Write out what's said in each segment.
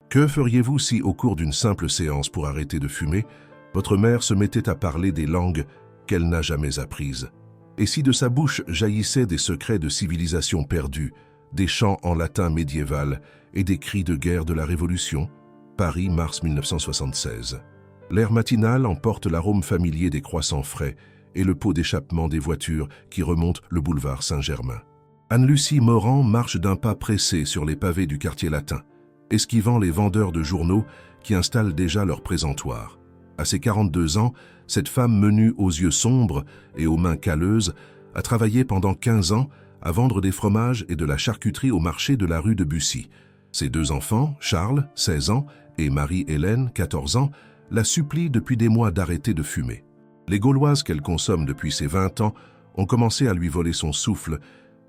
Que feriez-vous si, au cours d'une simple séance pour arrêter de fumer, votre mère se mettait à parler des langues qu'elle n'a jamais apprises? Et si de sa bouche jaillissaient des secrets de civilisation perdue, des chants en latin médiéval et des cris de guerre de la Révolution? Paris, mars 1976. L'air matinal emporte l'arôme familier des croissants frais et le pot d'échappement des voitures qui remontent le boulevard Saint-Germain. Anne-Lucie Morand marche d'un pas pressé sur les pavés du quartier latin, esquivant les vendeurs de journaux qui installent déjà leur présentoir. À ses 42 ans, cette femme menue aux yeux sombres et aux mains calleuses a travaillé pendant 15 ans à vendre des fromages et de la charcuterie au marché de la rue de Bussy. Ses 2 enfants, Charles, 16 ans, et Marie-Hélène, 14 ans, la supplient depuis des mois d'arrêter de fumer. Les Gauloises qu'elle consomme depuis ses 20 ans ont commencé à lui voler son souffle,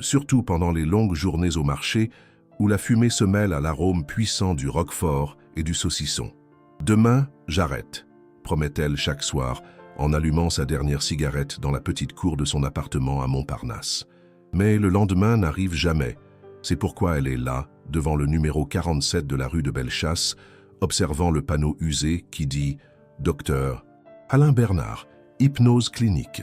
surtout pendant les longues journées au marché où la fumée se mêle à l'arôme puissant du roquefort et du saucisson. « Demain, j'arrête », promet-elle chaque soir en allumant sa dernière cigarette dans la petite cour de son appartement à Montparnasse. Mais le lendemain n'arrive jamais. C'est pourquoi elle est là, devant le numéro 47 de la rue de Bellechasse, observant le panneau usé qui dit « Docteur Alain Bernard, hypnose clinique ».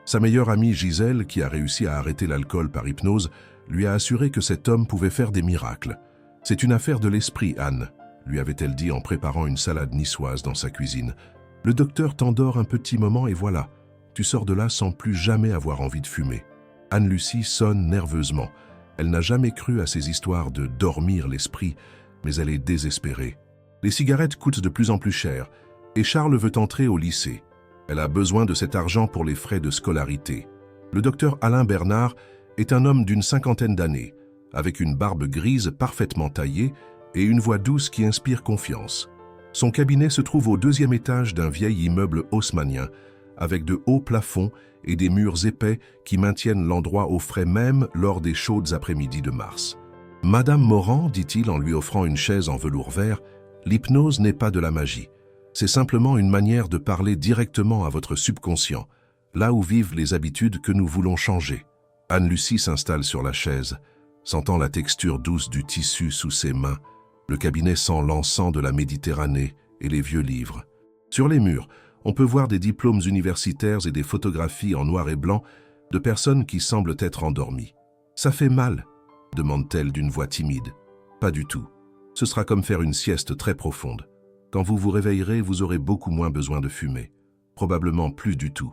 Sa meilleure amie Gisèle, qui a réussi à arrêter l'alcool par hypnose, lui a assuré que cet homme pouvait faire des miracles. « C'est une affaire de l'esprit, Anne », lui avait-elle dit en préparant une salade niçoise dans sa cuisine. « Le docteur t'endort un petit moment et voilà, tu sors de là sans plus jamais avoir envie de fumer. » Anne-Lucie sonne nerveusement. Elle n'a jamais cru à ces histoires de « dormir l'esprit », mais elle est désespérée. Les cigarettes coûtent de plus en plus cher et Charles veut entrer au lycée. Elle a besoin de cet argent pour les frais de scolarité. Le docteur Alain Bernard est un homme d'une 50aine d'années, avec une barbe grise parfaitement taillée et une voix douce qui inspire confiance. Son cabinet se trouve au 2e étage d'un vieil immeuble haussmannien, avec de hauts plafonds et des murs épais qui maintiennent l'endroit au frais même lors des chaudes après-midi de mars. « Madame Morand, dit-il en lui offrant une chaise en velours vert, l'hypnose n'est pas de la magie. C'est simplement une manière de parler directement à votre subconscient, là où vivent les habitudes que nous voulons changer. » Anne-Lucie s'installe sur la chaise, sentant la texture douce du tissu sous ses mains. Le cabinet sent l'encens de la Méditerranée et les vieux livres. Sur les murs, on peut voir des diplômes universitaires et des photographies en noir et blanc de personnes qui semblent être endormies. « Ça fait mal ?» demande-t-elle d'une voix timide. « Pas du tout. Ce sera comme faire une sieste très profonde. Quand vous vous réveillerez, vous aurez beaucoup moins besoin de fumer. Probablement plus du tout. »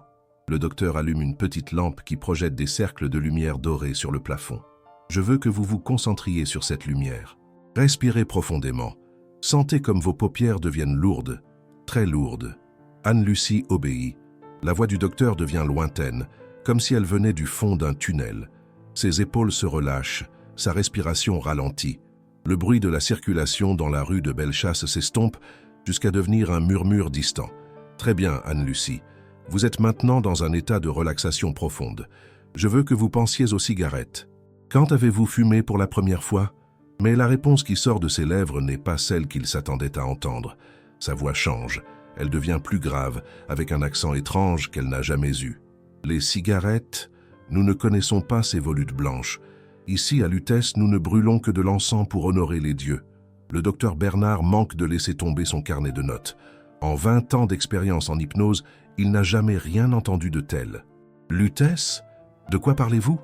Le docteur allume une petite lampe qui projette des cercles de lumière dorée sur le plafond. « Je veux que vous vous concentriez sur cette lumière. Respirez profondément. Sentez comme vos paupières deviennent lourdes, très lourdes. » Anne-Lucie obéit. La voix du docteur devient lointaine, comme si elle venait du fond d'un tunnel. Ses épaules se relâchent, sa respiration ralentit. Le bruit de la circulation dans la rue de Bellechasse s'estompe jusqu'à devenir un murmure distant. « Très bien, Anne-Lucie. Vous êtes maintenant dans un état de relaxation profonde. Je veux que vous pensiez aux cigarettes. Quand avez-vous fumé pour la première fois ?» Mais la réponse qui sort de ses lèvres n'est pas celle qu'il s'attendait à entendre. Sa voix change. Elle devient plus grave, avec un accent étrange qu'elle n'a jamais eu. « Les cigarettes, nous ne connaissons pas ces volutes blanches. Ici, à Lutèce, nous ne brûlons que de l'encens pour honorer les dieux. » Le docteur Bernard manque de laisser tomber son carnet de notes. En 20 ans d'expérience en hypnose, il n'a jamais rien entendu de tel. « Lutèce ? De quoi parlez-vous »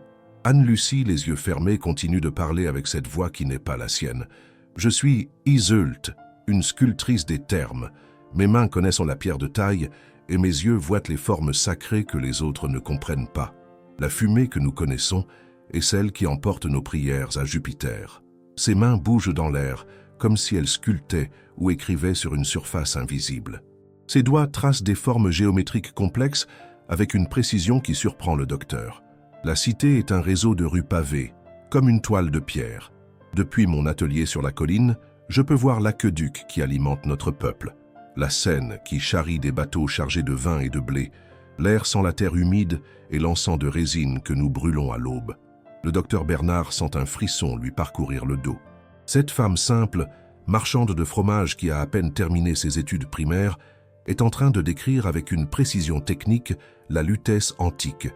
Anne-Lucie, les yeux fermés, continue de parler avec cette voix qui n'est pas la sienne. « Je suis Iseult, une sculptrice des termes. Mes mains connaissent la pierre de taille et mes yeux voient les formes sacrées que les autres ne comprennent pas. La fumée que nous connaissons est celle qui emporte nos prières à Jupiter. Ses mains bougent dans l'air, comme si elles sculptaient ou écrivaient sur une surface invisible. Ses doigts tracent des formes géométriques complexes avec une précision qui surprend le docteur. La cité est un réseau de rues pavées, comme une toile de pierre. Depuis mon atelier sur la colline, je peux voir l'aqueduc qui alimente notre peuple, la Seine qui charrie des bateaux chargés de vin et de blé, l'air sent la terre humide et l'encens de résine que nous brûlons à l'aube. Le docteur Bernard sent un frisson lui parcourir le dos. Cette femme simple, marchande de fromage qui a à peine terminé ses études primaires, est en train de décrire avec une précision technique la Lutèce antique,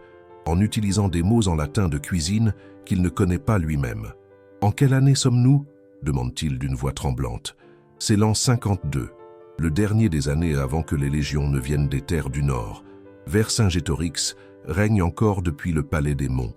en utilisant des mots en latin de cuisine qu'il ne connaît pas lui-même. « En quelle année sommes-nous » demande-t-il d'une voix tremblante. C'est l'an 52, le dernier des années avant que les légions ne viennent des terres du Nord. Vercingétorix règne encore depuis le palais des Monts,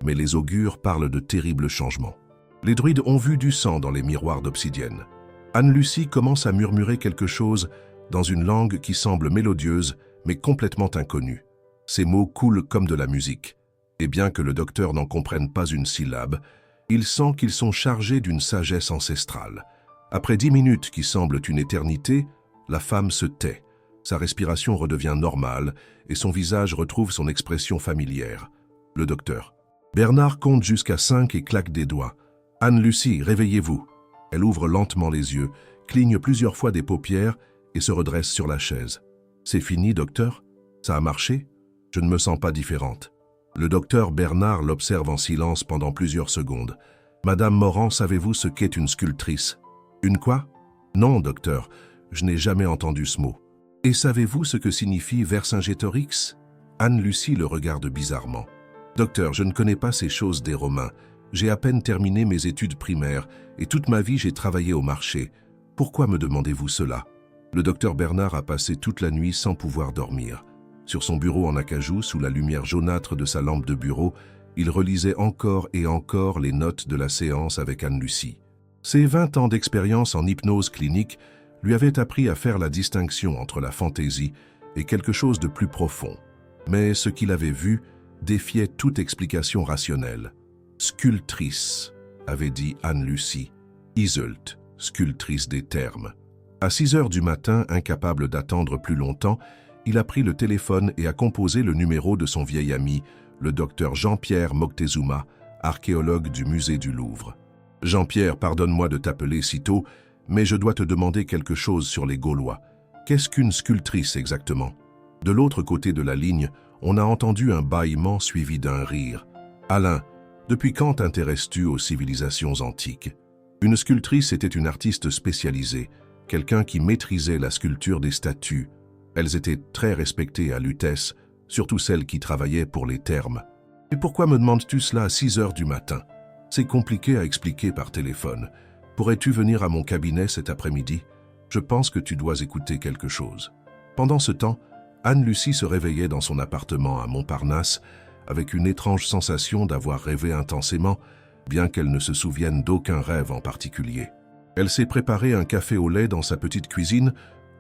mais les augures parlent de terribles changements. Les druides ont vu du sang dans les miroirs d'obsidienne. Anne-Lucie commence à murmurer quelque chose dans une langue qui semble mélodieuse, mais complètement inconnue. Ces mots coulent comme de la musique, et bien que le docteur n'en comprenne pas une syllabe, il sent qu'ils sont chargés d'une sagesse ancestrale. Après 10 minutes qui semblent une éternité, la femme se tait. Sa respiration redevient normale et son visage retrouve son expression familière. Le docteur. Bernard compte jusqu'à 5 et claque des doigts. « Anne-Lucie, réveillez-vous !» Elle ouvre lentement les yeux, cligne plusieurs fois des paupières et se redresse sur la chaise. « C'est fini, docteur? Ça a marché? Je ne me sens pas différente. » Le docteur Bernard l'observe en silence pendant plusieurs secondes. « Madame Morand, savez-vous ce qu'est une sculptrice? »« Une quoi? »« Non, docteur, je n'ai jamais entendu ce mot. »« Et savez-vous ce que signifie Vercingétorix » Anne-Lucie le regarde bizarrement. « Docteur, je ne connais pas ces choses des Romains. J'ai à peine terminé mes études primaires et toute ma vie j'ai travaillé au marché. Pourquoi me demandez-vous cela ?» Le docteur Bernard a passé toute la nuit sans pouvoir dormir. Sur son bureau en acajou, sous la lumière jaunâtre de sa lampe de bureau, il relisait encore et encore les notes de la séance avec Anne-Lucie. Ses 20 ans d'expérience en hypnose clinique lui avaient appris à faire la distinction entre la fantaisie et quelque chose de plus profond. Mais ce qu'il avait vu défiait toute explication rationnelle. « Sculptrice », avait dit Anne-Lucie. Iseult, sculptrice des termes. À 6 heures du matin, incapable d'attendre plus longtemps, il a pris le téléphone et a composé le numéro de son vieil ami, le docteur Jean-Pierre Moctezuma, archéologue du musée du Louvre. « Jean-Pierre, pardonne-moi de t'appeler si tôt, mais je dois te demander quelque chose sur les Gaulois. Qu'est-ce qu'une sculptrice exactement ?» De l'autre côté de la ligne, on a entendu un bâillement suivi d'un rire. « Alain, depuis quand t'intéresses-tu aux civilisations antiques ?» Une sculptrice était une artiste spécialisée, quelqu'un qui maîtrisait la sculpture des statues. Elles étaient très respectées à Lutèce, surtout celles qui travaillaient pour les thermes. « Et pourquoi me demandes-tu cela à 6 heures du matin? C'est compliqué à expliquer par téléphone. Pourrais-tu venir à mon cabinet cet après-midi? Je pense que tu dois écouter quelque chose. » Pendant ce temps, Anne-Lucie se réveillait dans son appartement à Montparnasse avec une étrange sensation d'avoir rêvé intensément, bien qu'elle ne se souvienne d'aucun rêve en particulier. Elle s'est préparé un café au lait dans sa petite cuisine,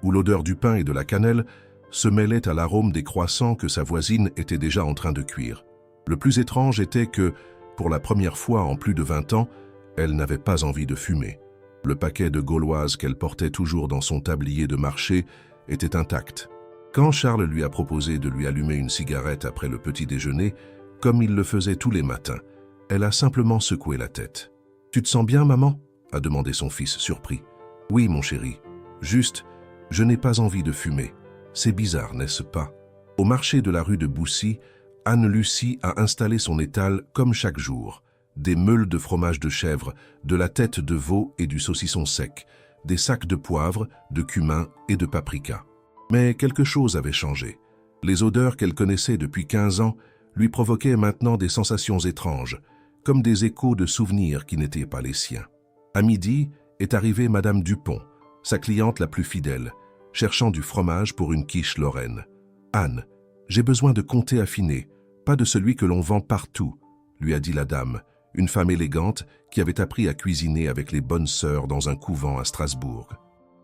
où l'odeur du pain et de la cannelle se mêlait à l'arôme des croissants que sa voisine était déjà en train de cuire. Le plus étrange était que, pour la première fois en plus de 20 ans, elle n'avait pas envie de fumer. Le paquet de gauloises qu'elle portait toujours dans son tablier de marché était intact. Quand Charles lui a proposé de lui allumer une cigarette après le petit déjeuner, comme il le faisait tous les matins, elle a simplement secoué la tête. « Tu te sens bien, maman ?» a demandé son fils, surpris. « Oui, mon chéri. Juste, je n'ai pas envie de fumer. C'est bizarre, n'est-ce pas ?» Au marché de la rue de Boussy, Anne-Lucie a installé son étal comme chaque jour. Des meules de fromage de chèvre, de la tête de veau et du saucisson sec, des sacs de poivre, de cumin et de paprika. Mais quelque chose avait changé. Les odeurs qu'elle connaissait depuis 15 ans lui provoquaient maintenant des sensations étranges, comme des échos de souvenirs qui n'étaient pas les siens. À midi est arrivée Madame Dupont, sa cliente la plus fidèle, cherchant du fromage pour une quiche lorraine. « Anne, j'ai besoin de comté affiné, pas de celui que l'on vend partout, » lui a dit la dame, une femme élégante qui avait appris à cuisiner avec les bonnes sœurs dans un couvent à Strasbourg.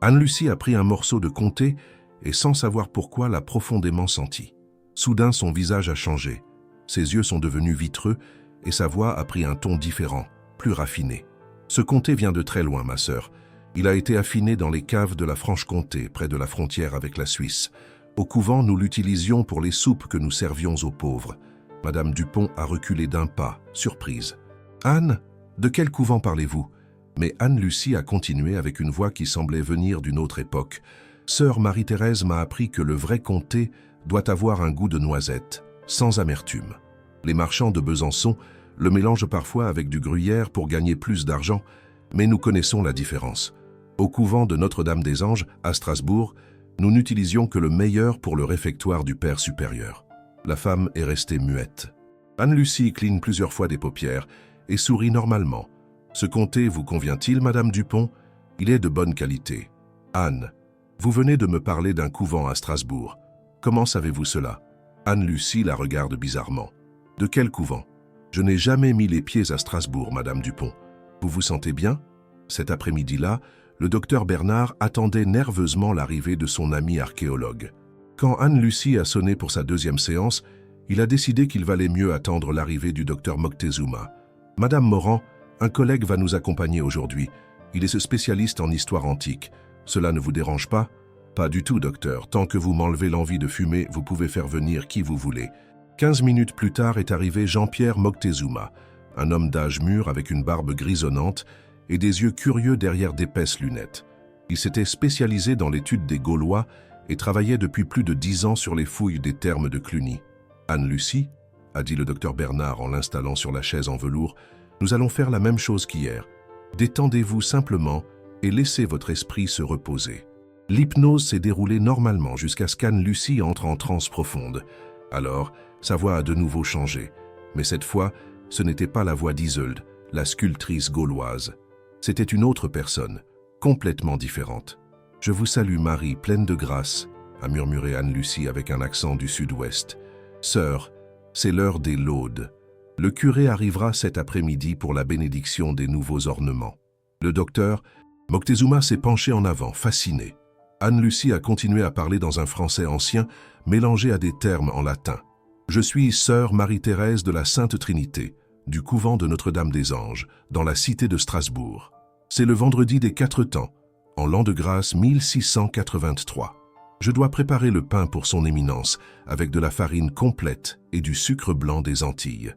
Anne-Lucie a pris un morceau de comté et sans savoir pourquoi l'a profondément senti. Soudain, son visage a changé. Ses yeux sont devenus vitreux et sa voix a pris un ton différent, plus raffiné. « Ce comté vient de très loin, ma sœur. Il a été affiné dans les caves de la Franche-Comté, près de la frontière avec la Suisse. Au couvent, nous l'utilisions pour les soupes que nous servions aux pauvres. » Madame Dupont a reculé d'un pas, surprise. « Anne, de quel couvent parlez-vous » Mais Anne-Lucie a continué avec une voix qui semblait venir d'une autre époque. « Sœur Marie-Thérèse m'a appris que le vrai comté doit avoir un goût de noisette, sans amertume. Les marchands de Besançon le mélangent parfois avec du gruyère pour gagner plus d'argent, mais nous connaissons la différence. Au couvent de Notre-Dame-des-Anges, à Strasbourg, nous n'utilisions que le meilleur pour le réfectoire du Père supérieur. » La femme est restée muette. Anne-Lucie cligne plusieurs fois des paupières et sourit normalement. « Ce comté vous convient-il, Madame Dupont ? Il est de bonne qualité. Anne, vous venez de me parler d'un couvent à Strasbourg. Comment savez-vous cela? Anne-Lucie la regarde bizarrement. De quel couvent? Je n'ai jamais mis les pieds à Strasbourg, Madame Dupont. Vous vous sentez bien? Cet après-midi-là, le docteur Bernard attendait nerveusement l'arrivée de son ami archéologue. Quand Anne-Lucie a sonné pour sa deuxième séance, il a décidé qu'il valait mieux attendre l'arrivée du docteur Moctezuma. Madame Morand, un collègue va nous accompagner aujourd'hui. Il est ce spécialiste en histoire antique. Cela ne vous dérange pas? Pas du tout, docteur. Tant que vous m'enlevez l'envie de fumer, vous pouvez faire venir qui vous voulez. 15 minutes plus tard est arrivé Jean-Pierre Moctezuma, un homme d'âge mûr avec une barbe grisonnante et des yeux curieux derrière d'épaisses lunettes. Il s'était spécialisé dans l'étude des Gaulois et travaillait depuis plus de 10 ans sur les fouilles des thermes de Cluny. « Anne-Lucie, a dit le docteur Bernard en l'installant sur la chaise en velours, nous allons faire la même chose qu'hier. Détendez-vous simplement et laissez votre esprit se reposer. » L'hypnose s'est déroulée normalement jusqu'à ce qu'Anne-Lucie entre en transe profonde. Alors, sa voix a de nouveau changé. Mais cette fois, ce n'était pas la voix d'Isolde, la sculptrice gauloise. C'était une autre personne, complètement différente. « Je vous salue, Marie, pleine de grâce », a murmuré Anne-Lucie avec un accent du sud-ouest. « Sœur, c'est l'heure des laudes. Le curé arrivera cet après-midi pour la bénédiction des nouveaux ornements. » Le docteur Moctezuma s'est penché en avant, fasciné. Anne-Lucie a continué à parler dans un français ancien, mélangé à des termes en latin. « Je suis sœur Marie-Thérèse de la Sainte Trinité, du couvent de Notre-Dame-des-Anges, dans la cité de Strasbourg. C'est le vendredi des 4 temps, en l'an de grâce 1683. Je dois préparer le pain pour son éminence, avec de la farine complète et du sucre blanc des Antilles. »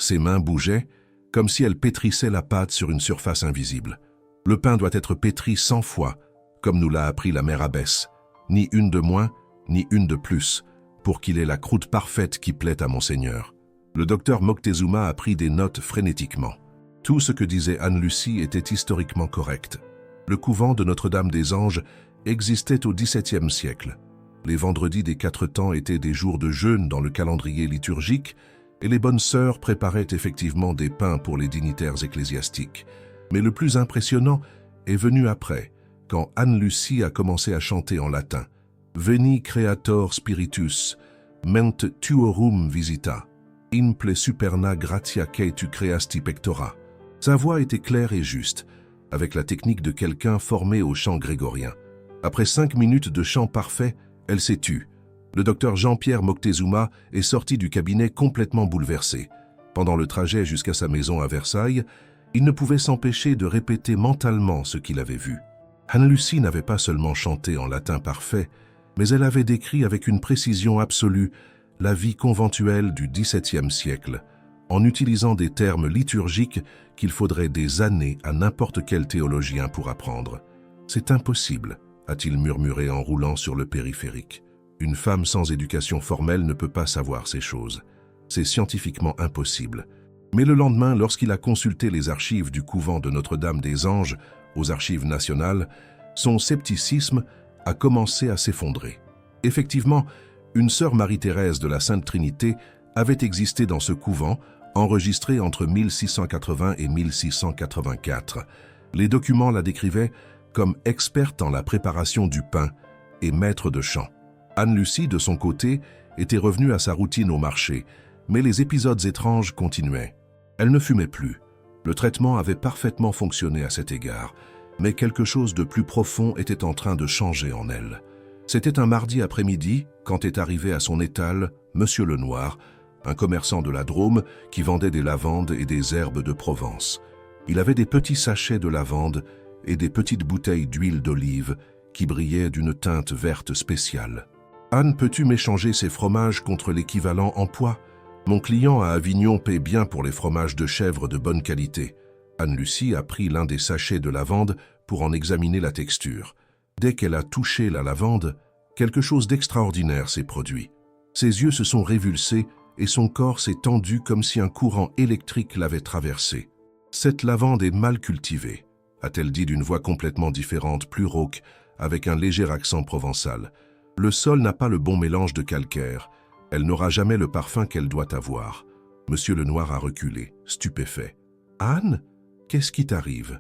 Ses mains bougeaient, comme si elles pétrissaient la pâte sur une surface invisible. « Le pain doit être pétri 100 fois, comme nous l'a appris la mère abbesse, ni une de moins, ni une de plus, pour qu'il ait la croûte parfaite qui plaît à Monseigneur. » Le docteur Moctezuma a pris des notes frénétiquement. Tout ce que disait Anne-Lucie était historiquement correct. Le couvent de Notre-Dame-des-Anges existait au XVIIe siècle. Les vendredis des 4 temps étaient des jours de jeûne dans le calendrier liturgique et les bonnes sœurs préparaient effectivement des pains pour les dignitaires ecclésiastiques. Mais le plus impressionnant est venu après, quand Anne-Lucie a commencé à chanter en latin « Veni Creator Spiritus, ment tuorum visita, imple superna gratia que tu creasti pectora ». Sa voix était claire et juste, avec la technique de quelqu'un formé au chant grégorien. Après 5 minutes de chant parfait, elle s'est tue. Le docteur Jean-Pierre Moctezuma est sorti du cabinet complètement bouleversé. Pendant le trajet jusqu'à sa maison à Versailles, il ne pouvait s'empêcher de répéter mentalement ce qu'il avait vu. Anne-Lucie n'avait pas seulement chanté en latin parfait, mais elle avait décrit avec une précision absolue la vie conventuelle du XVIIe siècle, en utilisant des termes liturgiques qu'il faudrait des années à n'importe quel théologien pour apprendre. « C'est impossible », a-t-il murmuré en roulant sur le périphérique. « Une femme sans éducation formelle ne peut pas savoir ces choses. C'est scientifiquement impossible. » Mais le lendemain, lorsqu'il a consulté les archives du couvent de Notre-Dame-des-Anges aux archives nationales, son scepticisme a commencé à s'effondrer. Effectivement, une sœur Marie-Thérèse de la Sainte Trinité avait existé dans ce couvent, enregistré entre 1680 et 1684. Les documents la décrivaient comme experte en la préparation du pain et maître de chant. Anne-Lucie, de son côté, était revenue à sa routine au marché, mais les épisodes étranges continuaient. Elle ne fumait plus. Le traitement avait parfaitement fonctionné à cet égard, mais quelque chose de plus profond était en train de changer en elle. C'était un mardi après-midi, quand est arrivé à son étal Monsieur Lenoir, un commerçant de la Drôme qui vendait des lavandes et des herbes de Provence. Il avait des petits sachets de lavande et des petites bouteilles d'huile d'olive qui brillaient d'une teinte verte spéciale. « Anne, peux-tu m'échanger ces fromages contre l'équivalent en poids ? Mon client à Avignon paie bien pour les fromages de chèvre de bonne qualité. » Anne-Lucie a pris l'un des sachets de lavande pour en examiner la texture. Dès qu'elle a touché la lavande, quelque chose d'extraordinaire s'est produit. Ses yeux se sont révulsés et son corps s'est tendu comme si un courant électrique l'avait traversé. « Cette lavande est mal cultivée », a-t-elle dit d'une voix complètement différente, plus rauque, avec un léger accent provençal. « Le sol n'a pas le bon mélange de calcaire. Elle n'aura jamais le parfum qu'elle doit avoir. » Monsieur Lenoir a reculé, stupéfait. « Anne, qu'est-ce qui t'arrive »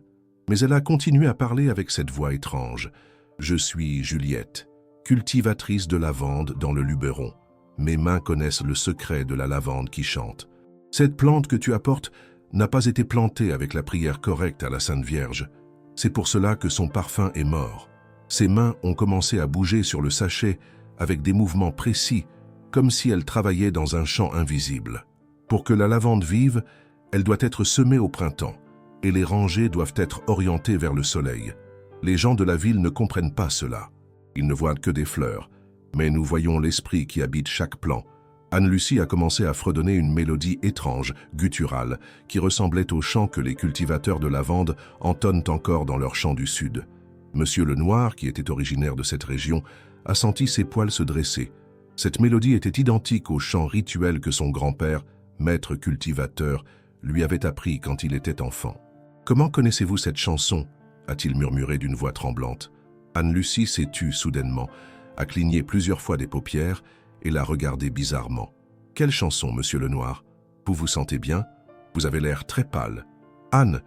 Mais elle a continué à parler avec cette voix étrange. « Je suis Juliette, cultivatrice de lavande dans le Luberon. Mes mains connaissent le secret de la lavande qui chante. Cette plante que tu apportes n'a pas été plantée avec la prière correcte à la Sainte Vierge. C'est pour cela que son parfum est mort. Ses mains ont commencé à bouger sur le sachet avec des mouvements précis, comme si elle travaillait dans un champ invisible. Pour que la lavande vive, elle doit être semée au printemps, et les rangées doivent être orientées vers le soleil. Les gens de la ville ne comprennent pas cela. Ils ne voient que des fleurs, mais nous voyons l'esprit qui habite chaque plant. Anne-Lucie a commencé à fredonner une mélodie étrange, gutturale, qui ressemblait au chant que les cultivateurs de lavande entonnent encore dans leurs champs du sud. Monsieur Lenoir, qui était originaire de cette région, a senti ses poils se dresser. Cette mélodie était identique au chant rituel que son grand-père, maître cultivateur, lui avait appris quand il était enfant. « Comment connaissez-vous cette chanson » a-t-il murmuré d'une voix tremblante. Anne-Lucie s'est tue soudainement, a cligné plusieurs fois des paupières et l'a regardé bizarrement. « Quelle chanson, monsieur Lenoir? Vous vous sentez bien? Vous avez l'air très pâle. »« Anne,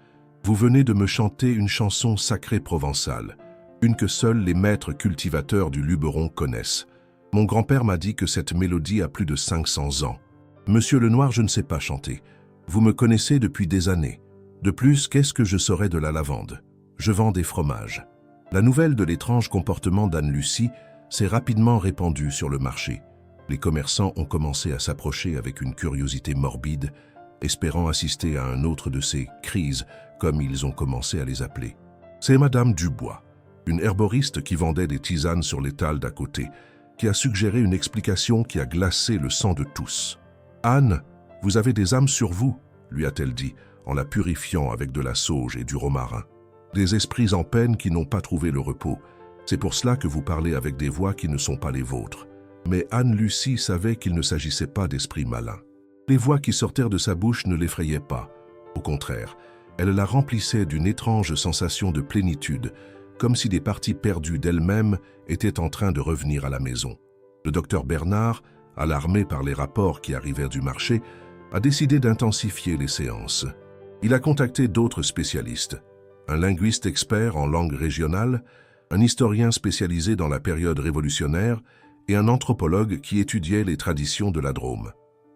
vous venez de me chanter une chanson sacrée provençale, une que seuls les maîtres cultivateurs du Luberon connaissent. Mon grand-père m'a dit que cette mélodie a plus de 500 ans. Monsieur Lenoir, je ne sais pas chanter. Vous me connaissez depuis des années. De plus, qu'est-ce que je saurais de la lavande? Je vends des fromages. » La nouvelle de l'étrange comportement d'Anne-Lucie s'est rapidement répandue sur le marché. Les commerçants ont commencé à s'approcher avec une curiosité morbide, espérant assister à un autre de ces « crises », comme ils ont commencé à les appeler. C'est Madame Dubois, une herboriste qui vendait des tisanes sur l'étal d'à côté, qui a suggéré une explication qui a glacé le sang de tous. « Anne, vous avez des âmes sur vous », lui a-t-elle dit, en la purifiant avec de la sauge et du romarin. « Des esprits en peine qui n'ont pas trouvé le repos. C'est pour cela que vous parlez avec des voix qui ne sont pas les vôtres. » Mais Anne-Lucie savait qu'il ne s'agissait pas d'esprits malins. Les voix qui sortirent de sa bouche ne l'effrayaient pas. Au contraire, elles la remplissaient d'une étrange sensation de plénitude, comme si des parties perdues d'elle-même étaient en train de revenir à la maison. Le docteur Bernard, alarmé par les rapports qui arrivèrent du marché, a décidé d'intensifier les séances. Il a contacté d'autres spécialistes, un linguiste expert en langue régionale, un historien spécialisé dans la période révolutionnaire et un anthropologue qui étudiait les traditions de la Drôme.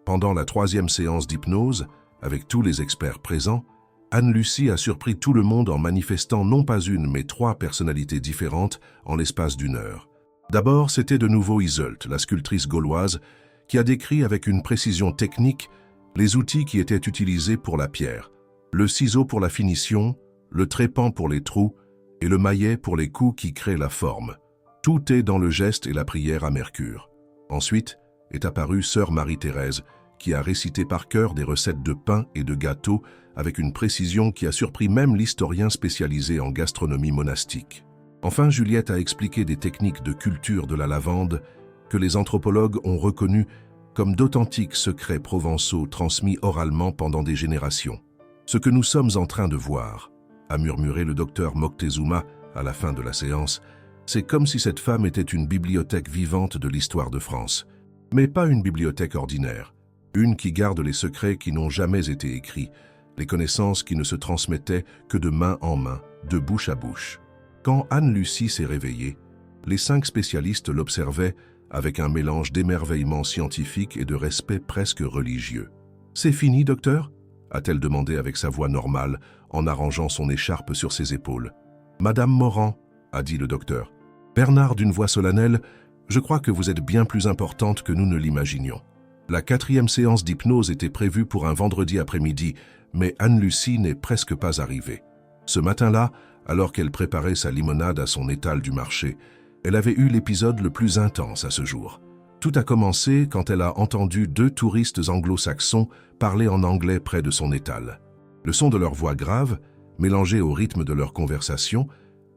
Pendant la 3e séance d'hypnose, avec tous les experts présents, Anne-Lucie a surpris tout le monde en manifestant non pas une mais 3 personnalités différentes en l'espace d'1 heure. D'abord, c'était de nouveau Iseult, la sculptrice gauloise, qui a décrit avec une précision technique les outils qui étaient utilisés pour la pierre, le ciseau pour la finition, le trépan pour les trous et le maillet pour les coups qui créent la forme. Tout est dans le geste et la prière à Mercure. Ensuite est apparue sœur Marie-Thérèse, qui a récité par cœur des recettes de pain et de gâteaux avec une précision qui a surpris même l'historien spécialisé en gastronomie monastique. Enfin, Juliette a expliqué des techniques de culture de la lavande que les anthropologues ont reconnues comme d'authentiques secrets provençaux transmis oralement pendant des générations. Ce que nous sommes en train de voir, a murmuré le docteur Moctezuma à la fin de la séance, c'est comme si cette femme était une bibliothèque vivante de l'histoire de France. Mais pas une bibliothèque ordinaire, une qui garde les secrets qui n'ont jamais été écrits, les connaissances qui ne se transmettaient que de main en main, de bouche à bouche. Quand Anne-Lucie s'est réveillée, les 5 spécialistes l'observaient avec un mélange d'émerveillement scientifique et de respect presque religieux. « C'est fini, docteur ?» a-t-elle demandé avec sa voix normale, en arrangeant son écharpe sur ses épaules. « Madame Morand, » a dit le docteur. « Bernard d'une voix solennelle, je crois que vous êtes bien plus importante que nous ne l'imaginions. » La 4e séance d'hypnose était prévue pour un vendredi après-midi, mais Anne-Lucie n'est presque pas arrivée. Ce matin-là, alors qu'elle préparait sa limonade à son étal du marché, elle avait eu l'épisode le plus intense à ce jour. Tout a commencé quand elle a entendu 2 touristes anglo-saxons parler en anglais près de son étal. Le son de leur voix grave, mélangé au rythme de leur conversation,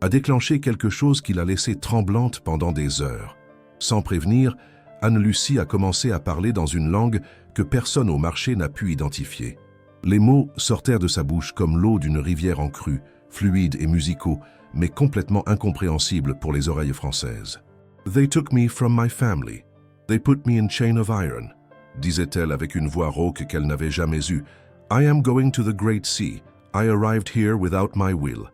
a déclenché quelque chose qui l'a laissée tremblante pendant des heures. Sans prévenir, Anne-Lucie a commencé à parler dans une langue que personne au marché n'a pu identifier. Les mots sortèrent de sa bouche comme l'eau d'une rivière en crue, fluides et musicaux, mais complètement incompréhensibles pour les oreilles françaises. « They took me from my family. They put me in chain of iron », disait-elle avec une voix rauque qu'elle n'avait jamais eue. « I am going to the great sea. I arrived here without my will. »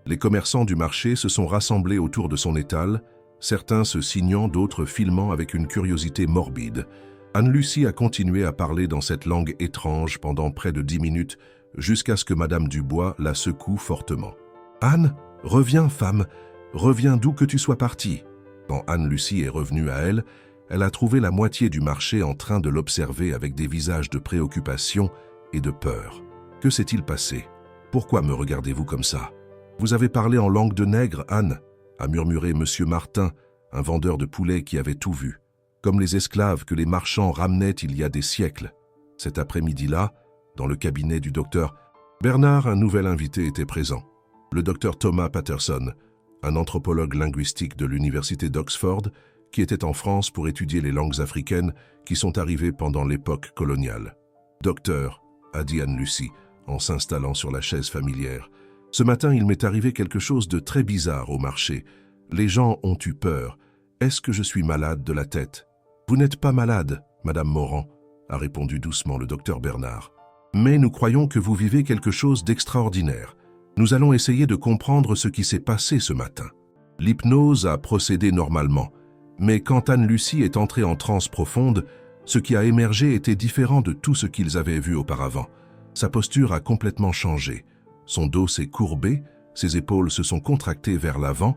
Les commerçants du marché se sont rassemblés autour de son étal, certains se signant, d'autres filmant avec une curiosité morbide. Anne-Lucie a continué à parler dans cette langue étrange pendant près de 10 minutes, jusqu'à ce que Madame Dubois la secoue fortement. « Anne, reviens, femme, reviens d'où que tu sois partie. » Quand Anne-Lucie est revenue à elle, elle a trouvé la moitié du marché en train de l'observer avec des visages de préoccupation et de peur. « Que s'est-il passé? Pourquoi me regardez-vous comme ça? Vous avez parlé en langue de nègre, Anne ?» a murmuré Monsieur Martin, un vendeur de poulet qui avait tout vu. Comme les esclaves que les marchands ramenaient il y a des siècles. Cet après-midi-là, dans le cabinet du docteur Bernard, un nouvel invité était présent. Le docteur Thomas Patterson, un anthropologue linguistique de l'université d'Oxford, qui était en France pour étudier les langues africaines qui sont arrivées pendant l'époque coloniale. « Docteur », a dit Anne-Lucie, en s'installant sur la chaise familière, « ce matin, il m'est arrivé quelque chose de très bizarre au marché. Les gens ont eu peur. Est-ce que je suis malade de la tête? » « Vous n'êtes pas malade, Madame Morand, » a répondu doucement le docteur Bernard. « Mais nous croyons que vous vivez quelque chose d'extraordinaire. Nous allons essayer de comprendre ce qui s'est passé ce matin. » L'hypnose a procédé normalement, mais quand Anne-Lucie est entrée en transe profonde, ce qui a émergé était différent de tout ce qu'ils avaient vu auparavant. Sa posture a complètement changé. Son dos s'est courbé, ses épaules se sont contractées vers l'avant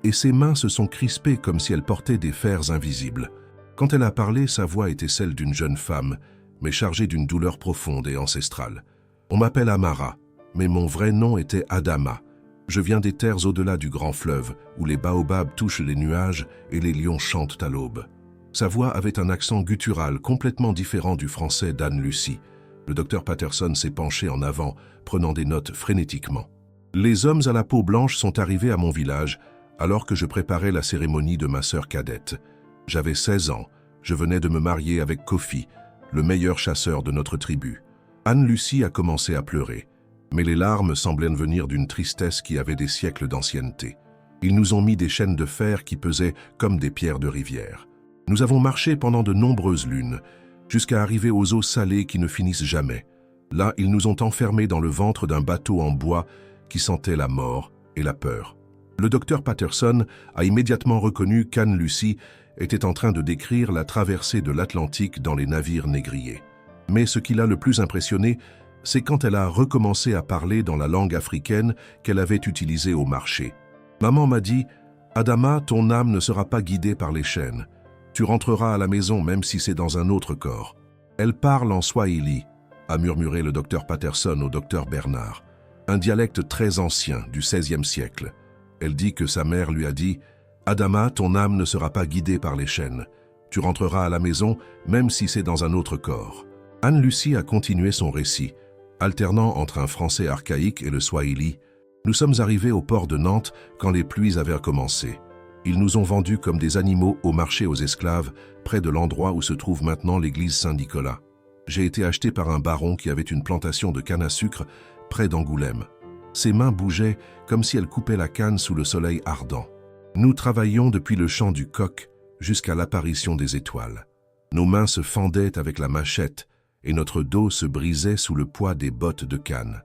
et ses mains se sont crispées comme si elles portaient des fers invisibles. Quand elle a parlé, sa voix était celle d'une jeune femme, mais chargée d'une douleur profonde et ancestrale. « On m'appelle Amara, mais mon vrai nom était Adama. Je viens des terres au-delà du grand fleuve, où les baobabs touchent les nuages et les lions chantent à l'aube. » Sa voix avait un accent guttural complètement différent du français d'Anne-Lucie. Le docteur Patterson s'est penché en avant, prenant des notes frénétiquement. « Les hommes à la peau blanche sont arrivés à mon village, alors que je préparais la cérémonie de ma sœur cadette. J'avais 16 ans, je venais de me marier avec Kofi, le meilleur chasseur de notre tribu. » Anne-Lucie a commencé à pleurer, mais les larmes semblaient venir d'une tristesse qui avait des siècles d'ancienneté. Ils nous ont mis des chaînes de fer qui pesaient comme des pierres de rivière. Nous avons marché pendant de nombreuses lunes, jusqu'à arriver aux eaux salées qui ne finissent jamais. Là, ils nous ont enfermés dans le ventre d'un bateau en bois qui sentait la mort et la peur. Le docteur Patterson a immédiatement reconnu qu'Anne-Lucie était en train de décrire la traversée de l'Atlantique dans les navires négriers. Mais ce qui l'a le plus impressionné, c'est quand elle a recommencé à parler dans la langue africaine qu'elle avait utilisée au marché. Maman m'a dit « Adama, ton âme ne sera pas guidée par les chaînes. Tu rentreras à la maison même si c'est dans un autre corps. » Elle parle en swahili, a murmuré le docteur Patterson au docteur Bernard, un dialecte très ancien du XVIe siècle. Elle dit que sa mère lui a dit « Adama, ton âme ne sera pas guidée par les chaînes. Tu rentreras à la maison, même si c'est dans un autre corps. » Anne-Lucie a continué son récit, alternant entre un français archaïque et le swahili. « Nous sommes arrivés au port de Nantes quand les pluies avaient commencé. Ils nous ont vendus comme des animaux au marché aux esclaves, près de l'endroit où se trouve maintenant l'église Saint-Nicolas. J'ai été acheté par un baron qui avait une plantation de canne à sucre près d'Angoulême. Ses mains bougeaient comme si elles coupaient la canne sous le soleil ardent. Nous travaillions depuis le chant du coq jusqu'à l'apparition des étoiles. Nos mains se fendaient avec la machette et notre dos se brisait sous le poids des bottes de canne.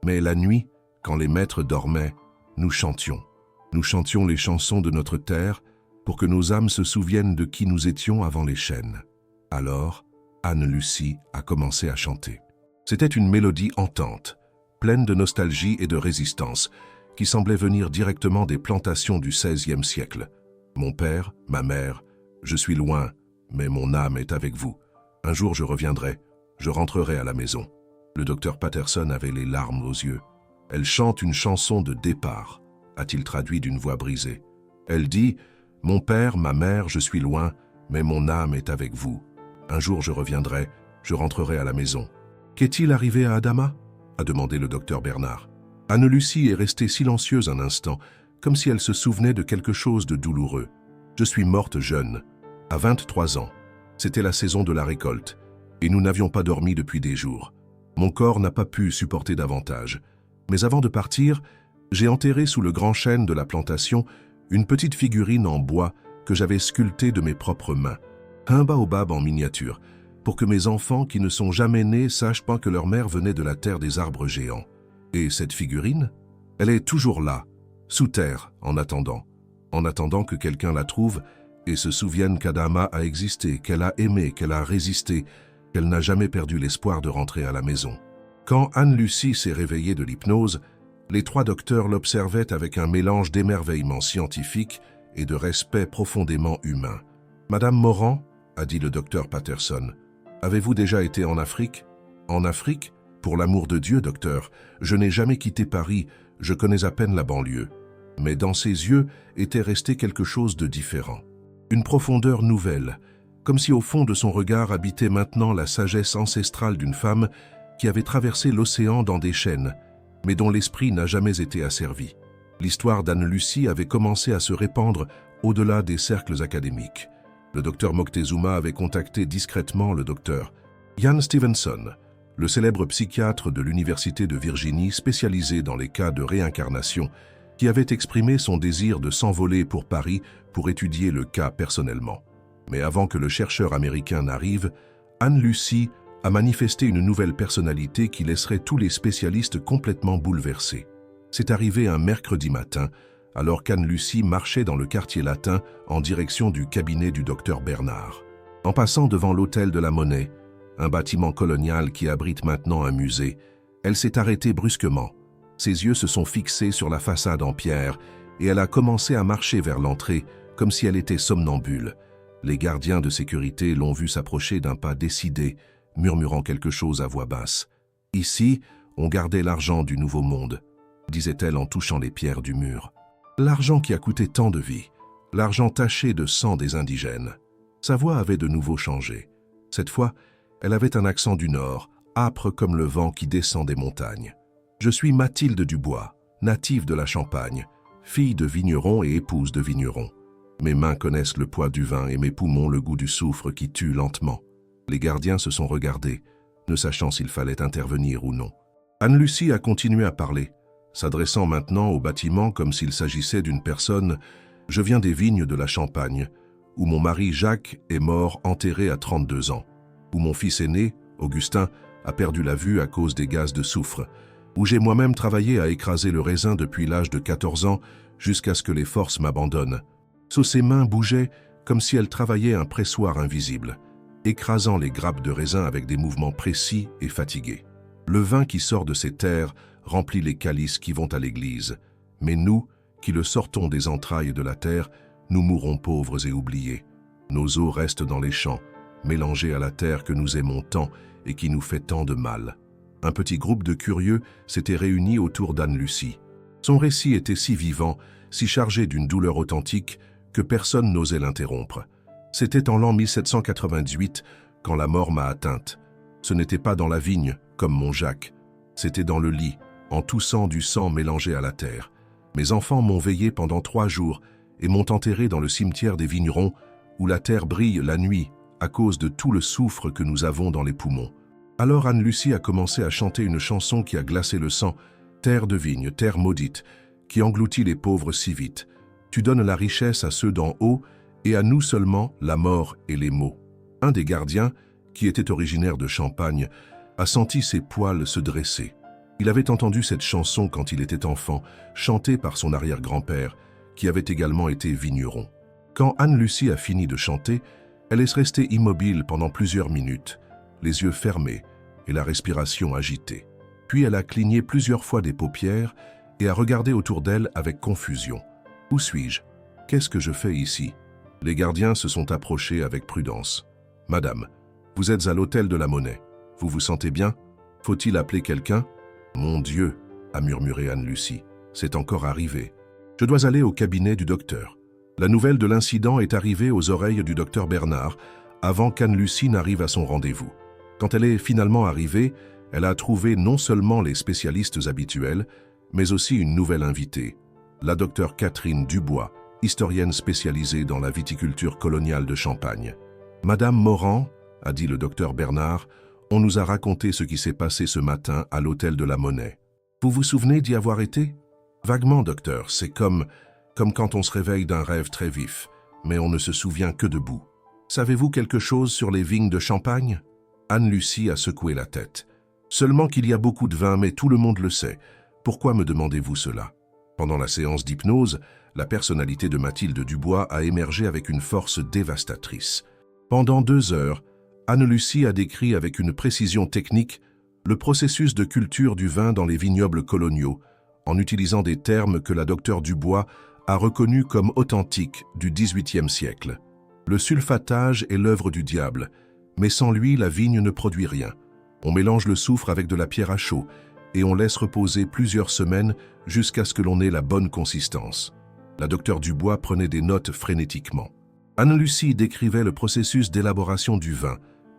Mais la nuit, quand les maîtres dormaient, nous chantions. Nous chantions les chansons de notre terre pour que nos âmes se souviennent de qui nous étions avant les chaînes. Alors, Anne-Lucie a commencé à chanter. C'était une mélodie hantante, pleine de nostalgie et de résistance, qui semblait venir directement des plantations du XVIe siècle. Mon père, ma mère, je suis loin, mais mon âme est avec vous. Un jour je reviendrai, je rentrerai à la maison. Le docteur Patterson avait les larmes aux yeux. Elle chante une chanson de départ, a-t-il traduit d'une voix brisée. Elle dit « Mon père, ma mère, je suis loin, mais mon âme est avec vous. Un jour je reviendrai, je rentrerai à la maison. » Qu'est-il arrivé à Adama? A demandé le docteur Bernard. Anne-Lucie est restée silencieuse un instant, comme si elle se souvenait de quelque chose de douloureux. Je suis morte jeune, à 23 ans. C'était la saison de la récolte, et nous n'avions pas dormi depuis des jours. Mon corps n'a pas pu supporter davantage. Mais avant de partir, j'ai enterré sous le grand chêne de la plantation une petite figurine en bois que j'avais sculptée de mes propres mains. Un baobab en miniature, pour que mes enfants qui ne sont jamais nés sachent pas que leur mère venait de la terre des arbres géants. Et cette figurine, elle est toujours là, Sous terre, en attendant que quelqu'un la trouve et se souvienne qu'Adama a existé, qu'elle a aimé, qu'elle a résisté, qu'elle n'a jamais perdu l'espoir de rentrer à la maison. Quand Anne-Lucie s'est réveillée de l'hypnose, les 3 docteurs l'observaient avec un mélange d'émerveillement scientifique et de respect profondément humain. « Madame Morand, a dit le docteur Patterson, avez-vous déjà été en Afrique ? » « En Afrique ? Pour l'amour de Dieu, docteur, je n'ai jamais quitté Paris, je connais à peine la banlieue. » Mais dans ses yeux était resté quelque chose de différent. Une profondeur nouvelle, comme si au fond de son regard habitait maintenant la sagesse ancestrale d'une femme qui avait traversé l'océan dans des chaînes, mais dont l'esprit n'a jamais été asservi. L'histoire d'Anne-Lucie avait commencé à se répandre au-delà des cercles académiques. Le docteur Moctezuma avait contacté discrètement le docteur Ian Stevenson, le célèbre psychiatre de l'Université de Virginie spécialisé dans les cas de réincarnation, qui avait exprimé son désir de s'envoler pour Paris pour étudier le cas personnellement. Mais avant que le chercheur américain n'arrive, Anne-Lucie a manifesté une nouvelle personnalité qui laisserait tous les spécialistes complètement bouleversés. C'est arrivé un mercredi matin, alors qu'Anne-Lucie marchait dans le quartier latin en direction du cabinet du docteur Bernard. En passant devant l'hôtel de la Monnaie, un bâtiment colonial qui abrite maintenant un musée, elle s'est arrêtée brusquement. Ses yeux se sont fixés sur la façade en pierre et elle a commencé à marcher vers l'entrée comme si elle était somnambule. Les gardiens de sécurité l'ont vue s'approcher d'un pas décidé, murmurant quelque chose à voix basse. « Ici, on gardait l'argent du Nouveau Monde », disait-elle en touchant les pierres du mur. « L'argent qui a coûté tant de vies, l'argent taché de sang des indigènes. » Sa voix avait de nouveau changé. Cette fois, elle avait un accent du Nord, âpre comme le vent qui descend des montagnes. « Je suis Mathilde Dubois, native de la Champagne, fille de vigneron et épouse de vigneron. Mes mains connaissent le poids du vin et mes poumons le goût du soufre qui tue lentement. » Les gardiens se sont regardés, ne sachant s'il fallait intervenir ou non. Anne-Lucie a continué à parler, s'adressant maintenant au bâtiment comme s'il s'agissait d'une personne. « Je viens des vignes de la Champagne, où mon mari Jacques est mort enterré à 32 ans, où mon fils aîné, Augustin, a perdu la vue à cause des gaz de soufre, où j'ai moi-même travaillé à écraser le raisin depuis l'âge de 14 ans jusqu'à ce que les forces m'abandonnent. » Sous ses mains bougeaient comme si elle travaillait un pressoir invisible, écrasant les grappes de raisin avec des mouvements précis et fatigués. Le vin qui sort de ces terres remplit les calices qui vont à l'église, mais nous, qui le sortons des entrailles de la terre, nous mourrons pauvres et oubliés. Nos os restent dans les champs, mélangés à la terre que nous aimons tant et qui nous fait tant de mal. Un petit groupe de curieux s'était réuni autour d'Anne-Lucie. Son récit était si vivant, si chargé d'une douleur authentique, que personne n'osait l'interrompre. C'était en l'an 1798 quand la mort m'a atteinte. Ce n'était pas dans la vigne, comme mon Jacques. C'était dans le lit, en toussant du sang mélangé à la terre. Mes enfants m'ont veillé pendant 3 jours et m'ont enterré dans le cimetière des vignerons, où la terre brille la nuit à cause de tout le soufre que nous avons dans les poumons. Alors Anne-Lucie a commencé à chanter une chanson qui a glacé le sang, « Terre de vigne, terre maudite, qui engloutit les pauvres si vite. Tu donnes la richesse à ceux d'en haut, et à nous seulement la mort et les maux. » Un des gardiens, qui était originaire de Champagne, a senti ses poils se dresser. Il avait entendu cette chanson quand il était enfant, chantée par son arrière-grand-père, qui avait également été vigneron. Quand Anne-Lucie a fini de chanter, elle est restée immobile pendant plusieurs minutes, les yeux fermés et la respiration agitée. Puis elle a cligné plusieurs fois des paupières et a regardé autour d'elle avec confusion. « Où suis-je? Qu'est-ce que je fais ici ?» Les gardiens se sont approchés avec prudence. « Madame, vous êtes à l'hôtel de la Monnaie. Vous vous sentez bien? Faut-il appeler quelqu'un? »« Mon Dieu, » a murmuré Anne-Lucie, « c'est encore arrivé. Je dois aller au cabinet du docteur. » La nouvelle de l'incident est arrivée aux oreilles du docteur Bernard avant qu'Anne-Lucie n'arrive à son rendez-vous. Quand elle est finalement arrivée, elle a trouvé non seulement les spécialistes habituels, mais aussi une nouvelle invitée, la docteure Catherine Dubois, historienne spécialisée dans la viticulture coloniale de Champagne. « Madame Morand, » a dit le docteur Bernard, « on nous a raconté ce qui s'est passé ce matin à l'hôtel de la Monnaie. Vous vous souvenez d'y avoir été? » « Vaguement, docteur, c'est comme quand on se réveille d'un rêve très vif, mais on ne se souvient que debout. Savez-vous quelque chose sur les vignes de Champagne? » Anne-Lucie a secoué la tête. « Seulement qu'il y a beaucoup de vin, mais tout le monde le sait. Pourquoi me demandez-vous cela? » Pendant la séance d'hypnose, la personnalité de Mathilde Dubois a émergé avec une force dévastatrice. Pendant 2 heures, Anne-Lucie a décrit avec une précision technique le processus de culture du vin dans les vignobles coloniaux, en utilisant des termes que la docteure Dubois a reconnus comme authentiques du XVIIIe siècle. Le sulfatage est l'œuvre du diable, mais sans lui, la vigne ne produit rien. On mélange le soufre avec de la pierre à chaud et on laisse reposer plusieurs semaines jusqu'à ce que l'on ait la bonne consistance. La docteure Dubois prenait des notes frénétiquement. Anne-Lucie décrivait le processus d'élaboration du vin,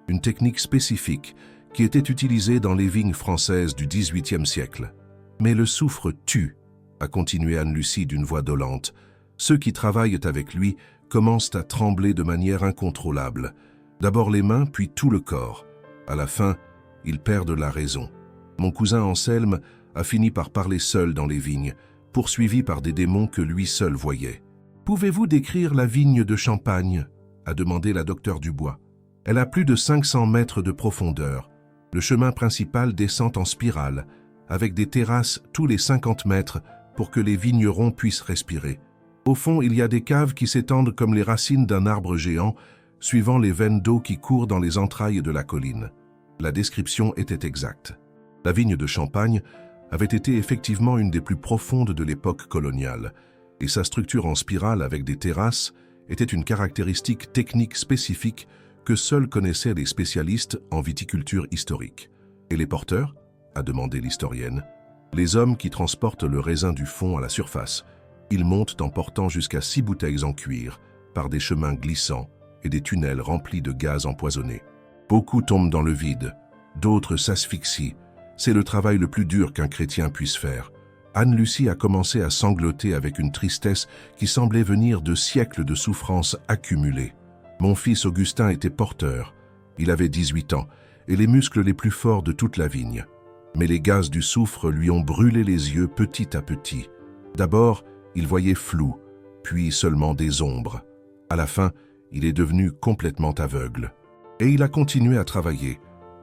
une technique spécifique qui était utilisée dans les vignes françaises du XVIIIe siècle. « Mais le soufre tue », a continué Anne-Lucie d'une voix dolente. « Ceux qui travaillent avec lui commencent à trembler de manière incontrôlable. D'abord les mains, puis tout le corps. À la fin, ils perdent la raison. Mon cousin Anselme a fini par parler seul dans les vignes, poursuivi par des démons que lui seul voyait. « Pouvez-vous décrire la vigne de Champagne ?» a demandé la docteure Dubois. « Elle a plus de 500 mètres de profondeur. Le chemin principal descend en spirale, avec des terrasses tous les 50 mètres pour que les vignerons puissent respirer. Au fond, il y a des caves qui s'étendent comme les racines d'un arbre géant, suivant les veines d'eau qui courent dans les entrailles de la colline. » La description était exacte. La vigne de Champagne avait été effectivement une des plus profondes de l'époque coloniale, et sa structure en spirale avec des terrasses était une caractéristique technique spécifique que seuls connaissaient les spécialistes en viticulture historique. « Et les porteurs ?» a demandé l'historienne. « Les hommes qui transportent le raisin du fond à la surface. Ils montent en portant jusqu'à 6 bouteilles en cuir, par des chemins glissants et des tunnels remplis de gaz empoisonnés. Beaucoup tombent dans le vide, d'autres s'asphyxient. C'est le travail le plus dur qu'un chrétien puisse faire. » Anne-Lucie a commencé à sangloter avec une tristesse qui semblait venir de siècles de souffrances accumulées. Mon fils Augustin était porteur. Il avait 18 ans et les muscles les plus forts de toute la vigne. Mais les gaz du soufre lui ont brûlé les yeux petit à petit. D'abord, il voyait flou, puis seulement des ombres. À la fin, il est devenu complètement aveugle. Et il a continué à travailler,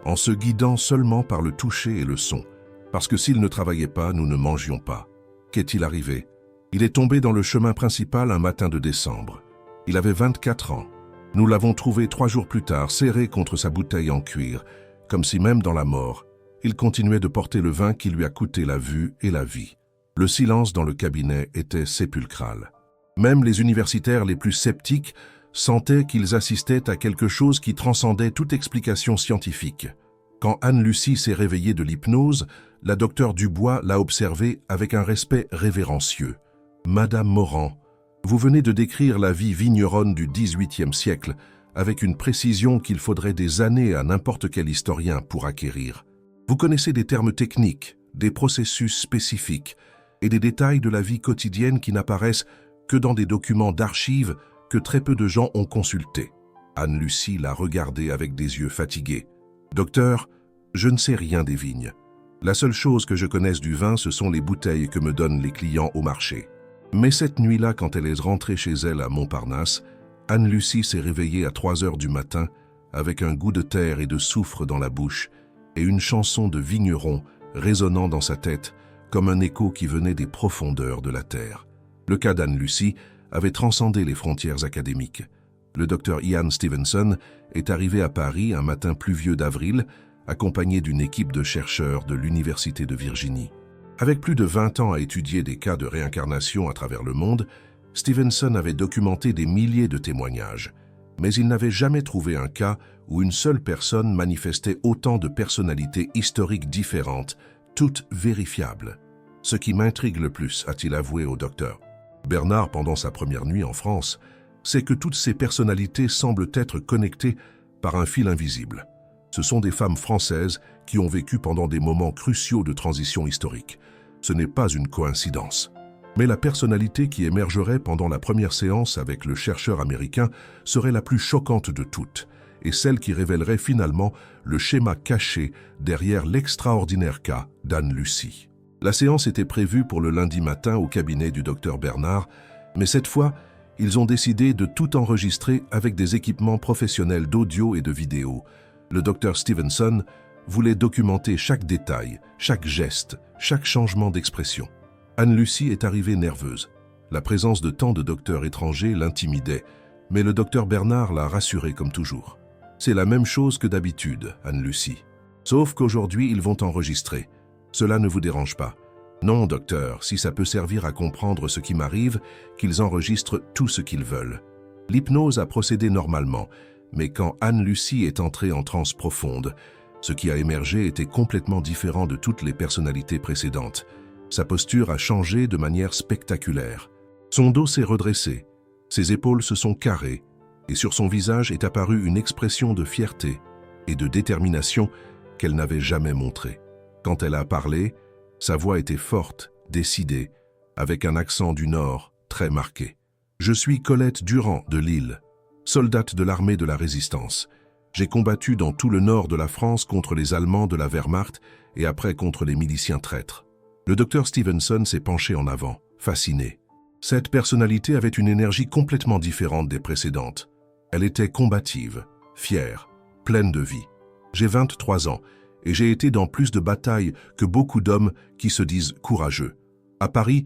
en se guidant seulement par le toucher et le son. Parce que s'il ne travaillait pas, nous ne mangions pas. Qu'est-il arrivé? Il est tombé dans le chemin principal un matin de décembre. Il avait 24 ans. Nous l'avons trouvé 3 jours plus tard, serré contre sa bouteille en cuir, comme si même dans la mort, il continuait de porter le vin qui lui a coûté la vue et la vie. Le silence dans le cabinet était sépulcral. Même les universitaires les plus sceptiques sentaient qu'ils assistaient à quelque chose qui transcendait toute explication scientifique. Quand Anne-Lucie s'est réveillée de l'hypnose, la docteure Dubois l'a observée avec un respect révérencieux. « Madame Morand, vous venez de décrire la vie vigneronne du XVIIIe siècle avec une précision qu'il faudrait des années à n'importe quel historien pour acquérir. Vous connaissez des termes techniques, des processus spécifiques et des détails de la vie quotidienne qui n'apparaissent que dans des documents d'archives que très peu de gens ont consultés. » Anne-Lucie l'a regardé avec des yeux fatigués. « Docteur, je ne sais rien des vignes. La seule chose que je connaisse du vin, ce sont les bouteilles que me donnent les clients au marché. » Mais cette nuit-là, quand elle est rentrée chez elle à Montparnasse, Anne-Lucie s'est réveillée à 3 heures du matin avec un goût de terre et de soufre dans la bouche et une chanson de vigneron résonnant dans sa tête comme un écho qui venait des profondeurs de la terre. Le cas d'Anne-Lucie avait transcendé les frontières académiques. Le docteur Ian Stevenson est arrivé à Paris un matin pluvieux d'avril, accompagné d'une équipe de chercheurs de l'Université de Virginie. Avec plus de 20 ans à étudier des cas de réincarnation à travers le monde, Stevenson avait documenté des milliers de témoignages, mais il n'avait jamais trouvé un cas où une seule personne manifestait autant de personnalités historiques différentes, toutes vérifiables. Ce qui m'intrigue le plus, a-t-il avoué au docteur Bernard pendant sa première nuit en France, c'est que toutes ces personnalités semblent être connectées par un fil invisible. Ce sont des femmes françaises qui ont vécu pendant des moments cruciaux de transition historique. Ce n'est pas une coïncidence. Mais la personnalité qui émergerait pendant la première séance avec le chercheur américain serait la plus choquante de toutes, et celle qui révélerait finalement le schéma caché derrière l'extraordinaire cas d'Anne-Lucie. La séance était prévue pour le lundi matin au cabinet du docteur Bernard, mais cette fois, ils ont décidé de tout enregistrer avec des équipements professionnels d'audio et de vidéo. Le docteur Stevenson voulait documenter chaque détail, chaque geste, chaque changement d'expression. Anne-Lucie est arrivée nerveuse. La présence de tant de docteurs étrangers l'intimidait, mais le docteur Bernard l'a rassurée comme toujours. C'est la même chose que d'habitude, Anne-Lucie. Sauf qu'aujourd'hui, ils vont enregistrer. Cela ne vous dérange pas. Non, docteur, si ça peut servir à comprendre ce qui m'arrive, qu'ils enregistrent tout ce qu'ils veulent. L'hypnose a procédé normalement, mais quand Anne-Lucie est entrée en transe profonde, ce qui a émergé était complètement différent de toutes les personnalités précédentes. Sa posture a changé de manière spectaculaire. Son dos s'est redressé, ses épaules se sont carrées, et sur son visage est apparue une expression de fierté et de détermination qu'elle n'avait jamais montrée. Quand elle a parlé, sa voix était forte, décidée, avec un accent du Nord très marqué. « Je suis Colette Durand de Lille, soldate de l'armée de la Résistance. J'ai combattu dans tout le nord de la France contre les Allemands de la Wehrmacht et après contre les miliciens traîtres. » Le docteur Stevenson s'est penché en avant, fasciné. Cette personnalité avait une énergie complètement différente des précédentes. Elle était combative, fière, pleine de vie. J'ai 23 ans et j'ai été dans plus de batailles que beaucoup d'hommes qui se disent courageux. À Paris,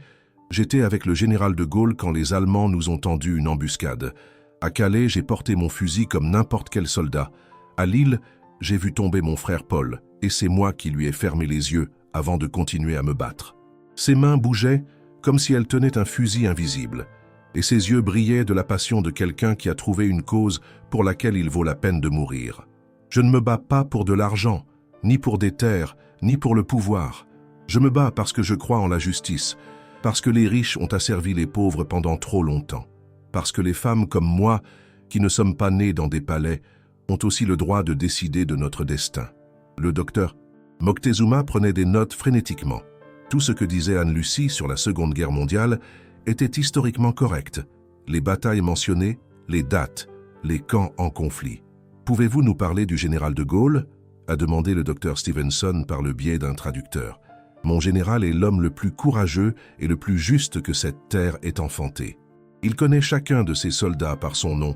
j'étais avec le général de Gaulle quand les Allemands nous ont tendu une embuscade. À Calais, j'ai porté mon fusil comme n'importe quel soldat. À Lille, j'ai vu tomber mon frère Paul et c'est moi qui lui ai fermé les yeux avant de continuer à me battre. Ses mains bougeaient comme si elles tenaient un fusil invisible, et ses yeux brillaient de la passion de quelqu'un qui a trouvé une cause pour laquelle il vaut la peine de mourir. Je ne me bats pas pour de l'argent, ni pour des terres, ni pour le pouvoir. Je me bats parce que je crois en la justice, parce que les riches ont asservi les pauvres pendant trop longtemps, parce que les femmes comme moi, qui ne sommes pas nées dans des palais, ont aussi le droit de décider de notre destin. Le docteur Moctezuma prenait des notes frénétiquement. Tout ce que disait Anne-Lucie sur la Seconde Guerre mondiale était historiquement correct. Les batailles mentionnées, les dates, les camps en conflit. « Pouvez-vous nous parler du général de Gaulle ?» a demandé le docteur Stevenson par le biais d'un traducteur. « Mon général est l'homme le plus courageux et le plus juste que cette terre ait enfanté. Il connaît chacun de ses soldats par son nom,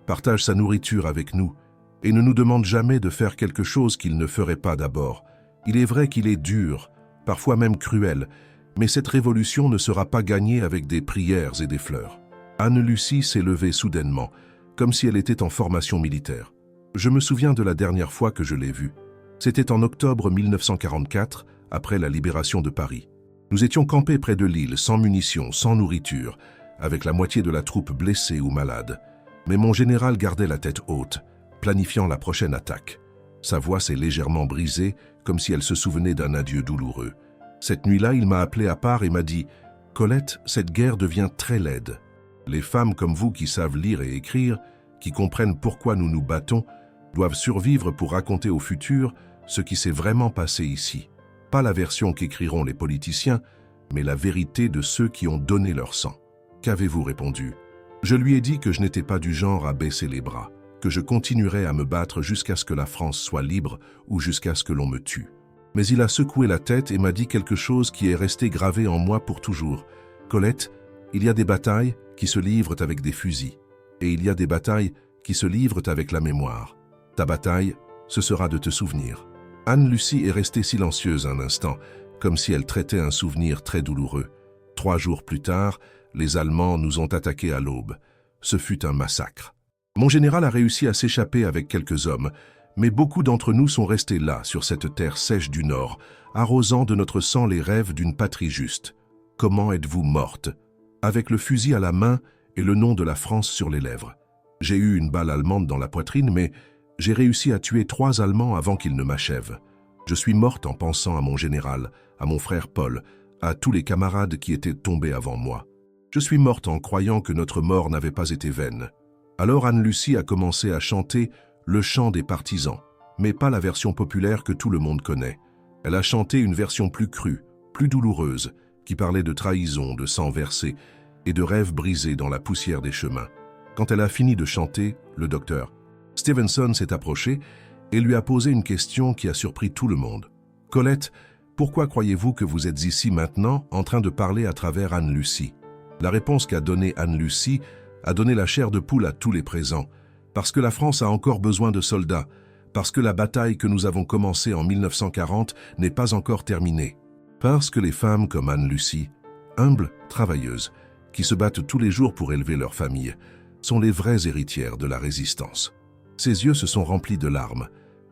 partage sa nourriture avec nous et ne nous demande jamais de faire quelque chose qu'il ne ferait pas d'abord. Il est vrai qu'il est dur, parfois même cruel, mais cette révolution ne sera pas gagnée avec des prières et des fleurs. » Anne-Lucie s'est levée soudainement, comme si elle était en formation militaire. Je me souviens de la dernière fois que je l'ai vue. C'était en octobre 1944, après la libération de Paris. Nous étions campés près de Lille, sans munitions, sans nourriture, avec la moitié de la troupe blessée ou malade. Mais mon général gardait la tête haute, planifiant la prochaine attaque. Sa voix s'est légèrement brisée, comme si elle se souvenait d'un adieu douloureux. Cette nuit-là, il m'a appelé à part et m'a dit « Colette, cette guerre devient très laide. Les femmes comme vous qui savent lire et écrire, qui comprennent pourquoi nous nous battons, doivent survivre pour raconter au futur ce qui s'est vraiment passé ici. Pas la version qu'écriront les politiciens, mais la vérité de ceux qui ont donné leur sang. » Qu'avez-vous répondu? Je lui ai dit que je n'étais pas du genre à baisser les bras, que je continuerais à me battre jusqu'à ce que la France soit libre ou jusqu'à ce que l'on me tue. Mais il a secoué la tête et m'a dit quelque chose qui est resté gravé en moi pour toujours. « Colette, il y a des batailles qui se livrent avec des fusils, et il y a des batailles qui se livrent avec la mémoire. Ta bataille, ce sera de te souvenir. » Anne-Lucie est restée silencieuse un instant, comme si elle traitait un souvenir très douloureux. 3 jours plus tard, les Allemands nous ont attaqués à l'aube. Ce fut un massacre. Mon général a réussi à s'échapper avec quelques hommes, mais beaucoup d'entre nous sont restés là, sur cette terre sèche du Nord, arrosant de notre sang les rêves d'une patrie juste. Comment êtes-vous morte? Avec le fusil à la main et le nom de la France sur les lèvres. J'ai eu une balle allemande dans la poitrine, mais j'ai réussi à tuer 3 Allemands avant qu'ils ne m'achèvent. Je suis morte en pensant à mon général, à mon frère Paul, à tous les camarades qui étaient tombés avant moi. Je suis morte en croyant que notre mort n'avait pas été vaine. Alors Anne-Lucie a commencé à chanter le chant des partisans, mais pas la version populaire que tout le monde connaît. Elle a chanté une version plus crue, plus douloureuse, qui parlait de trahison, de sang versé et de rêves brisés dans la poussière des chemins. Quand elle a fini de chanter, le docteur Stevenson s'est approché et lui a posé une question qui a surpris tout le monde. « Colette, pourquoi croyez-vous que vous êtes ici maintenant en train de parler à travers Anne-Lucie ?» La réponse qu'a donnée Anne-Lucie a donné la chair de poule à tous les présents. Parce que la France a encore besoin de soldats, parce que la bataille que nous avons commencée en 1940 n'est pas encore terminée, parce que les femmes comme Anne-Lucie humbles, travailleuses, qui se battent tous les jours pour élever leur famille, sont les vraies héritières de la résistance. Ses yeux se sont remplis de larmes,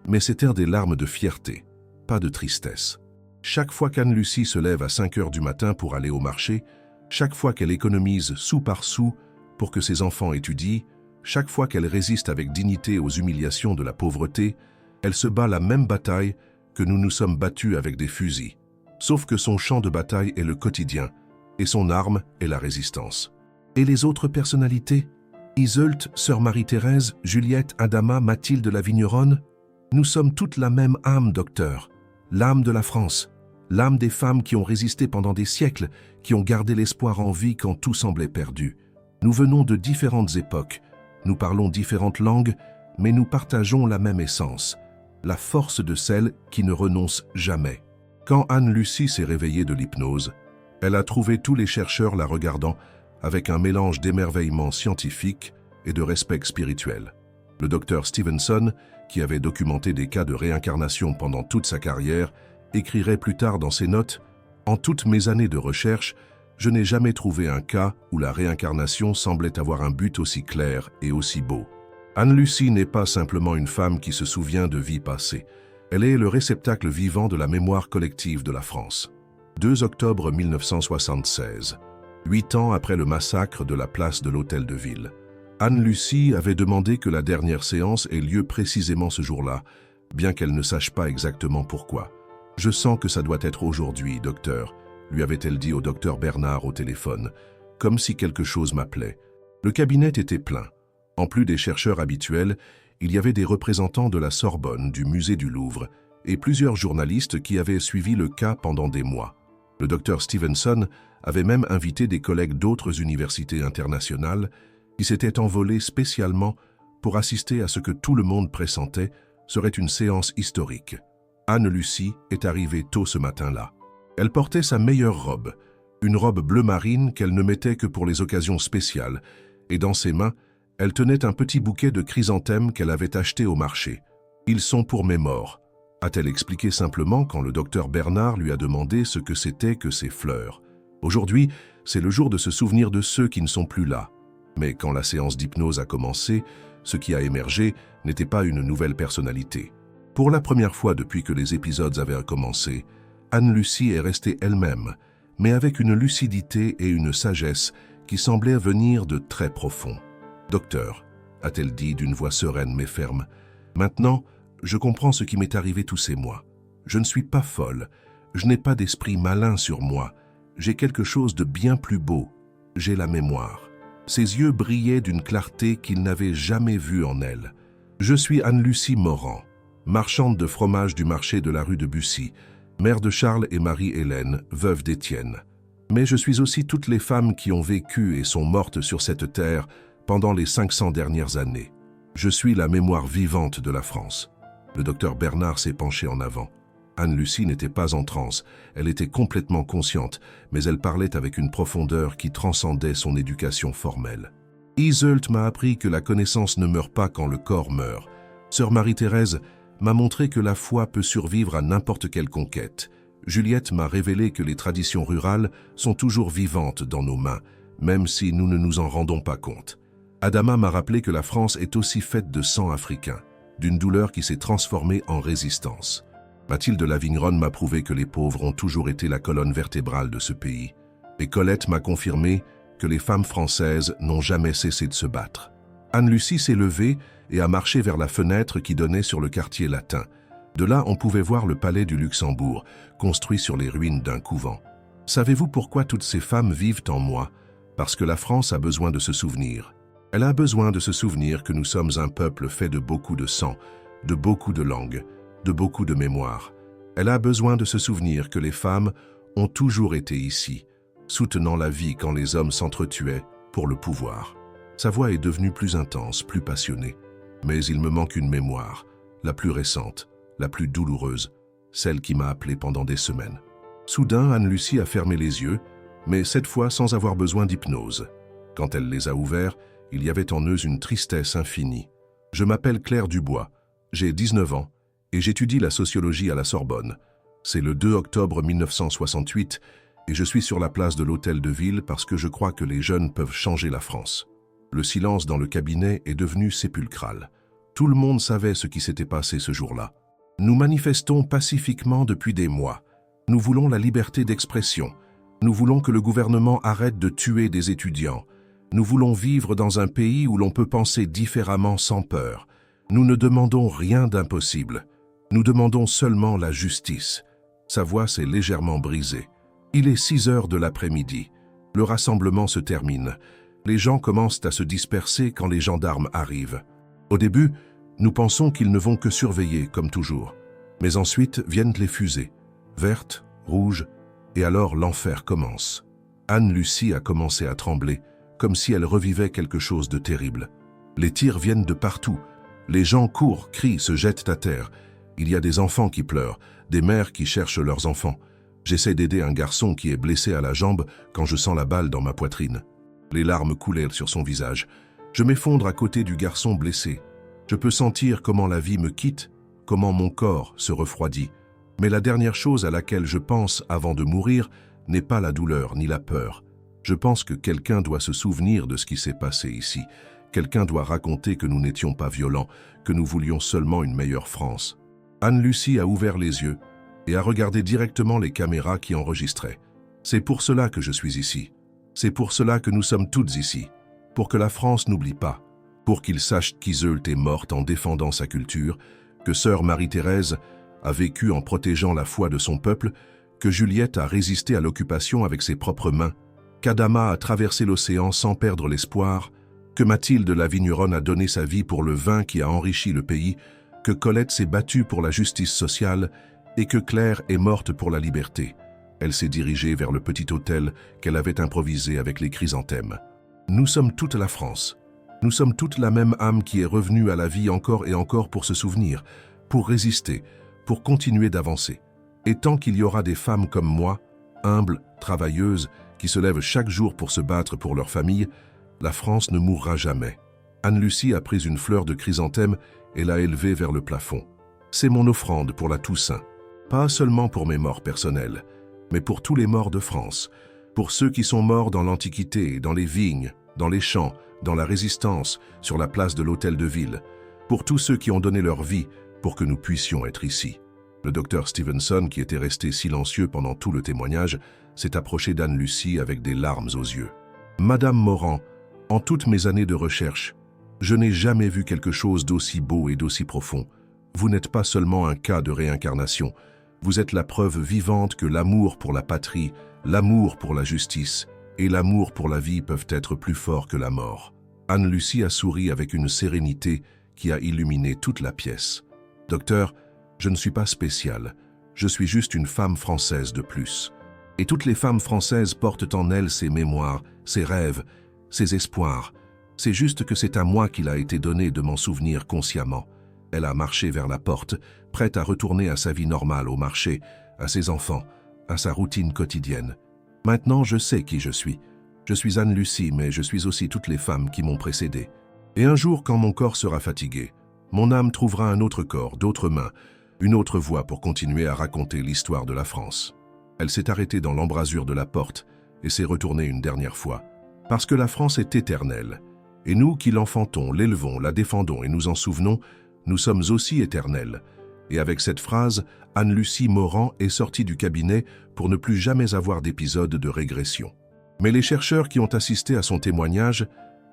mais c'étaient des larmes de fierté, pas de tristesse. Chaque fois qu'Anne-Lucie se lève à 5 heures du matin pour aller au marché, chaque fois qu'elle économise sou par sou pour que ses enfants étudient, chaque fois qu'elle résiste avec dignité aux humiliations de la pauvreté, elle se bat la même bataille que nous nous sommes battus avec des fusils. Sauf que son champ de bataille est le quotidien, et son arme est la résistance. Et les autres personnalités? Iseult, Sœur Marie-Thérèse, Juliette, Adama, Mathilde la Vigneronne? Nous sommes toutes la même âme, docteur. L'âme de la France. L'âme des femmes qui ont résisté pendant des siècles, qui ont gardé l'espoir en vie quand tout semblait perdu. Nous venons de différentes époques, nous parlons différentes langues, mais nous partageons la même essence, la force de celle qui ne renonce jamais. Quand Anne-Lucie s'est réveillée de l'hypnose, elle a trouvé tous les chercheurs la regardant avec un mélange d'émerveillement scientifique et de respect spirituel. Le docteur Stevenson, qui avait documenté des cas de réincarnation pendant toute sa carrière, écrirait plus tard dans ses notes « En toutes mes années de recherche, je n'ai jamais trouvé un cas où la réincarnation semblait avoir un but aussi clair et aussi beau. » Anne-Lucie n'est pas simplement une femme qui se souvient de vies passées. Elle est le réceptacle vivant de la mémoire collective de la France. 2 octobre 1976, 8 ans après le massacre de la place de l'Hôtel de Ville. Anne-Lucie avait demandé que la dernière séance ait lieu précisément ce jour-là, bien qu'elle ne sache pas exactement pourquoi. « Je sens que ça doit être aujourd'hui, docteur », lui avait-elle dit au docteur Bernard au téléphone, comme si quelque chose m'appelait. Le cabinet était plein. En plus des chercheurs habituels, il y avait des représentants de la Sorbonne, du musée du Louvre, et plusieurs journalistes qui avaient suivi le cas pendant des mois. Le docteur Stevenson avait même invité des collègues d'autres universités internationales qui s'étaient envolés spécialement pour assister à ce que tout le monde pressentait serait une séance historique. Anne-Lucie est arrivée tôt ce matin-là. Elle portait sa meilleure robe, une robe bleu marine qu'elle ne mettait que pour les occasions spéciales, et dans ses mains, elle tenait un petit bouquet de chrysanthèmes qu'elle avait acheté au marché. « Ils sont pour mes morts », a-t-elle expliqué simplement quand le docteur Bernard lui a demandé ce que c'était que ces fleurs. Aujourd'hui, c'est le jour de se souvenir de ceux qui ne sont plus là. Mais quand la séance d'hypnose a commencé, ce qui a émergé n'était pas une nouvelle personnalité. Pour la première fois depuis que les épisodes avaient commencé, Anne-Lucie est restée elle-même, mais avec une lucidité et une sagesse qui semblaient venir de très profond. « Docteur », a-t-elle dit d'une voix sereine mais ferme, « maintenant, je comprends ce qui m'est arrivé tous ces mois. Je ne suis pas folle, je n'ai pas d'esprit malin sur moi, j'ai quelque chose de bien plus beau, j'ai la mémoire. » Ses yeux brillaient d'une clarté qu'il n'avait jamais vue en elle. « Je suis Anne-Lucie Morand, marchande de fromage du marché de la rue de Bussy, mère de Charles et Marie-Hélène, veuve d'Étienne. Mais je suis aussi toutes les femmes qui ont vécu et sont mortes sur cette terre pendant les 500 dernières années. Je suis la mémoire vivante de la France. » Le docteur Bernard s'est penché en avant. Anne-Lucie n'était pas en transe, elle était complètement consciente, mais elle parlait avec une profondeur qui transcendait son éducation formelle. « Iseult m'a appris que la connaissance ne meurt pas quand le corps meurt. Sœur Marie-Thérèse m'a montré que la foi peut survivre à n'importe quelle conquête. Juliette m'a révélé que les traditions rurales sont toujours vivantes dans nos mains, même si nous ne nous en rendons pas compte. Adama m'a rappelé que la France est aussi faite de sang africain, d'une douleur qui s'est transformée en résistance. Mathilde la Vigneronne m'a prouvé que les pauvres ont toujours été la colonne vertébrale de ce pays. Et Colette m'a confirmé que les femmes françaises n'ont jamais cessé de se battre. » Anne-Lucie s'est levée et a marché vers la fenêtre qui donnait sur le quartier latin. De là, on pouvait voir le palais du Luxembourg, construit sur les ruines d'un couvent. « Savez-vous pourquoi toutes ces femmes vivent en moi? Parce que la France a besoin de se souvenir. Elle a besoin de se souvenir que nous sommes un peuple fait de beaucoup de sang, de beaucoup de langues, de beaucoup de mémoire. Elle a besoin de se souvenir que les femmes ont toujours été ici, soutenant la vie quand les hommes s'entretuaient pour le pouvoir. » Sa voix est devenue plus intense, plus passionnée. Mais il me manque une mémoire, la plus récente, la plus douloureuse, celle qui m'a appelé pendant des semaines. Soudain, Anne-Lucie a fermé les yeux, mais cette fois sans avoir besoin d'hypnose. Quand elle les a ouverts, il y avait en eux une tristesse infinie. « Je m'appelle Claire Dubois, j'ai 19 ans et j'étudie la sociologie à la Sorbonne. C'est le 2 octobre 1968 et je suis sur la place de l'Hôtel de Ville parce que je crois que les jeunes peuvent changer la France. Le silence dans le cabinet est devenu sépulcral. Tout le monde savait ce qui s'était passé ce jour-là. Nous manifestons pacifiquement depuis des mois. Nous voulons la liberté d'expression. Nous voulons que le gouvernement arrête de tuer des étudiants. Nous voulons vivre dans un pays où l'on peut penser différemment sans peur. Nous ne demandons rien d'impossible. Nous demandons seulement la justice. Sa voix s'est légèrement brisée. Il est 6 heures de l'après-midi. Le rassemblement se termine. Les gens commencent à se disperser quand les gendarmes arrivent. Au début, nous pensons qu'ils ne vont que surveiller, comme toujours. Mais ensuite viennent les fusées, vertes, rouges, et alors l'enfer commence. Anne-Lucie a commencé à trembler, comme si elle revivait quelque chose de terrible. Les tirs viennent de partout. Les gens courent, crient, se jettent à terre. Il y a des enfants qui pleurent, des mères qui cherchent leurs enfants. J'essaie d'aider un garçon qui est blessé à la jambe quand je sens la balle dans ma poitrine. Les larmes coulaient sur son visage. Je m'effondre à côté du garçon blessé. Je peux sentir comment la vie me quitte, comment mon corps se refroidit. Mais la dernière chose à laquelle je pense avant de mourir n'est pas la douleur ni la peur. Je pense que quelqu'un doit se souvenir de ce qui s'est passé ici. Quelqu'un doit raconter que nous n'étions pas violents, que nous voulions seulement une meilleure France. Anne-Lucie a ouvert les yeux et a regardé directement les caméras qui enregistraient. C'est pour cela que je suis ici. C'est pour cela que nous sommes toutes ici. Pour que la France n'oublie pas. Pour qu'ils sachent qu'Iseult est morte en défendant sa culture, que sœur Marie-Thérèse a vécu en protégeant la foi de son peuple, que Juliette a résisté à l'occupation avec ses propres mains, qu'Adama a traversé l'océan sans perdre l'espoir, que Mathilde la vigneronne a donné sa vie pour le vin qui a enrichi le pays, que Colette s'est battue pour la justice sociale et que Claire est morte pour la liberté. Elle s'est dirigée vers le petit hôtel qu'elle avait improvisé avec les chrysanthèmes. Nous sommes toute la France. Nous sommes toute la même âme qui est revenue à la vie encore et encore pour se souvenir, pour résister, pour continuer d'avancer. Et tant qu'il y aura des femmes comme moi, humbles, travailleuses, qui se lèvent chaque jour pour se battre pour leur famille, la France ne mourra jamais. Anne-Lucie a pris une fleur de chrysanthème et l'a élevée vers le plafond. C'est mon offrande pour la Toussaint. Pas seulement pour mes morts personnelles, mais pour tous les morts de France, pour ceux qui sont morts dans l'Antiquité, dans les vignes, dans les champs, dans la Résistance, sur la place de l'Hôtel de Ville, pour tous ceux qui ont donné leur vie pour que nous puissions être ici. Le docteur Stevenson, qui était resté silencieux pendant tout le témoignage, s'est approché d'Anne-Lucie avec des larmes aux yeux. « Madame Morand, en toutes mes années de recherche, je n'ai jamais vu quelque chose d'aussi beau et d'aussi profond. Vous n'êtes pas seulement un cas de réincarnation, vous êtes la preuve vivante que l'amour pour la patrie, l'amour pour la justice et l'amour pour la vie peuvent être plus forts que la mort. » Anne-Lucie a souri avec une sérénité qui a illuminé toute la pièce. « Docteur, je ne suis pas spéciale, je suis juste une femme française de plus. Et toutes les femmes françaises portent en elles ses mémoires, ses rêves, ses espoirs. C'est juste que c'est à moi qu'il a été donné de m'en souvenir consciemment. » Elle a marché vers la porte, prête à retourner à sa vie normale, au marché, à ses enfants, à sa routine quotidienne. Maintenant, je sais qui je suis. Je suis Anne-Lucie, mais je suis aussi toutes les femmes qui m'ont précédée. Et un jour, quand mon corps sera fatigué, mon âme trouvera un autre corps, d'autres mains, une autre voix pour continuer à raconter l'histoire de la France. Elle s'est arrêtée dans l'embrasure de la porte et s'est retournée une dernière fois. Parce que la France est éternelle. Et nous qui l'enfantons, l'élevons, la défendons et nous en souvenons, nous sommes aussi éternels. Et avec cette phrase, Anne-Lucie Morand est sortie du cabinet pour ne plus jamais avoir d'épisode de régression. Mais les chercheurs qui ont assisté à son témoignage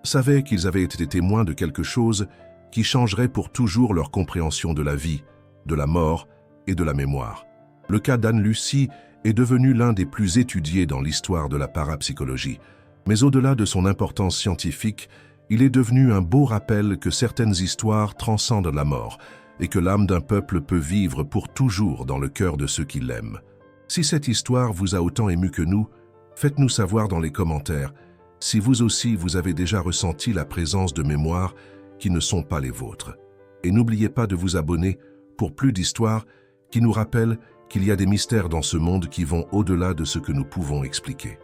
savaient qu'ils avaient été témoins de quelque chose qui changerait pour toujours leur compréhension de la vie, de la mort et de la mémoire. Le cas d'Anne-Lucie est devenu l'un des plus étudiés dans l'histoire de la parapsychologie. Mais au-delà de son importance scientifique, il est devenu un beau rappel que certaines histoires transcendent la mort et que l'âme d'un peuple peut vivre pour toujours dans le cœur de ceux qui l'aiment. Si cette histoire vous a autant ému que nous, faites-nous savoir dans les commentaires si vous aussi vous avez déjà ressenti la présence de mémoires qui ne sont pas les vôtres. Et n'oubliez pas de vous abonner pour plus d'histoires qui nous rappellent qu'il y a des mystères dans ce monde qui vont au-delà de ce que nous pouvons expliquer.